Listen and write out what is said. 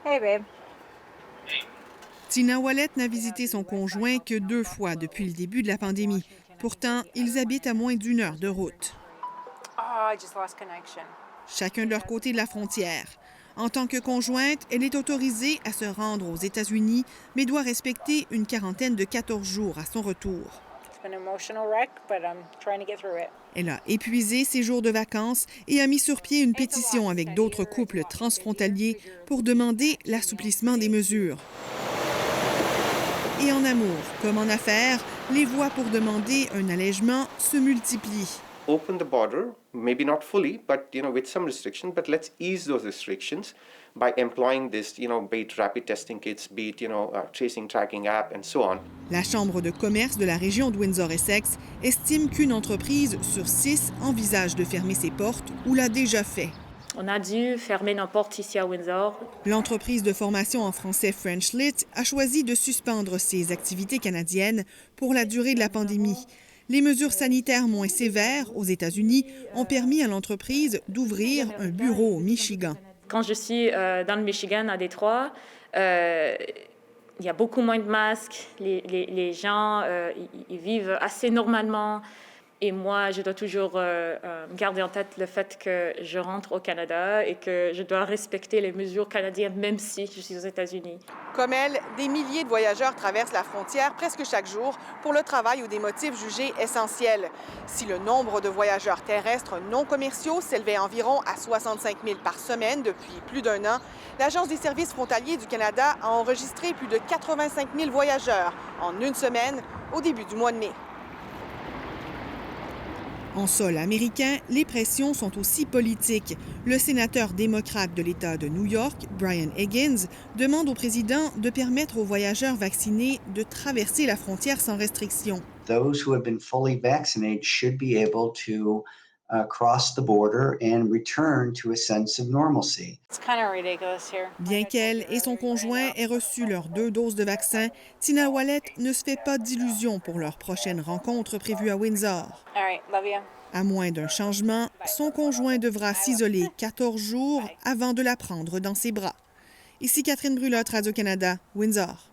Hey, babe. Tina Wallet n'a visité son conjoint que 2 fois depuis le début de la pandémie. Pourtant, ils habitent à moins d'1 heure de route. Oh, I just lost connection. Chacun de leur côté de la frontière. En tant que conjointe, elle est autorisée à se rendre aux États-Unis, mais doit respecter une quarantaine de 14 jours à son retour. It's been an emotional wreck, but I'm trying to get through it. Elle a épuisé ses jours de vacances et a mis sur pied une pétition avec d'autres couples transfrontaliers pour demander l'assouplissement des mesures. Et en amour, comme en affaires, les voix pour demander un allègement se multiplient. Open the border, maybe not fully, but with some restrictions, but let's ease those restrictions by employing this, be it rapid testing kits, be it, tracing tracking app, and so on. La Chambre de commerce de la région de Windsor-Essex estime qu'une entreprise sur 6 envisage de fermer ses portes ou l'a déjà fait. On a dû fermer nos portes ici à Windsor. L'entreprise de formation en français French Lit a choisi de suspendre ses activités canadiennes pour la durée de la pandémie. Les mesures sanitaires moins sévères aux États-Unis ont permis à l'entreprise d'ouvrir un bureau au Michigan. Quand je suis dans le Michigan, à Détroit, il y a beaucoup moins de masques. Les gens ils vivent assez normalement. Et moi, je dois toujours garder en tête le fait que je rentre au Canada et que je dois respecter les mesures canadiennes, même si je suis aux États-Unis. Comme elle, des milliers de voyageurs traversent la frontière presque chaque jour pour le travail ou des motifs jugés essentiels. Si le nombre de voyageurs terrestres non commerciaux s'élevait environ à 65 000 par semaine depuis plus d'1 an, l'Agence des services frontaliers du Canada a enregistré plus de 85 000 voyageurs en une semaine au début du mois de mai. En sol américain, les pressions sont aussi politiques. Le sénateur démocrate de l'État de New York, Brian Higgins, demande au président de permettre aux voyageurs vaccinés de traverser la frontière sans restriction. Those who have been fully vaccinated should be able to cross the border and return to a sense of normalcy. It's kind of ridiculous here. Bien qu'elle et son conjoint aient reçu leurs 2 doses de vaccin, Tina Wallet ne se fait pas d'illusions pour leur prochaine rencontre prévue à Windsor. All right, love you. À moins d'un changement, son conjoint devra s'isoler 14 jours avant de la prendre dans ses bras. Ici Catherine Brulotte, Radio-Canada, Windsor.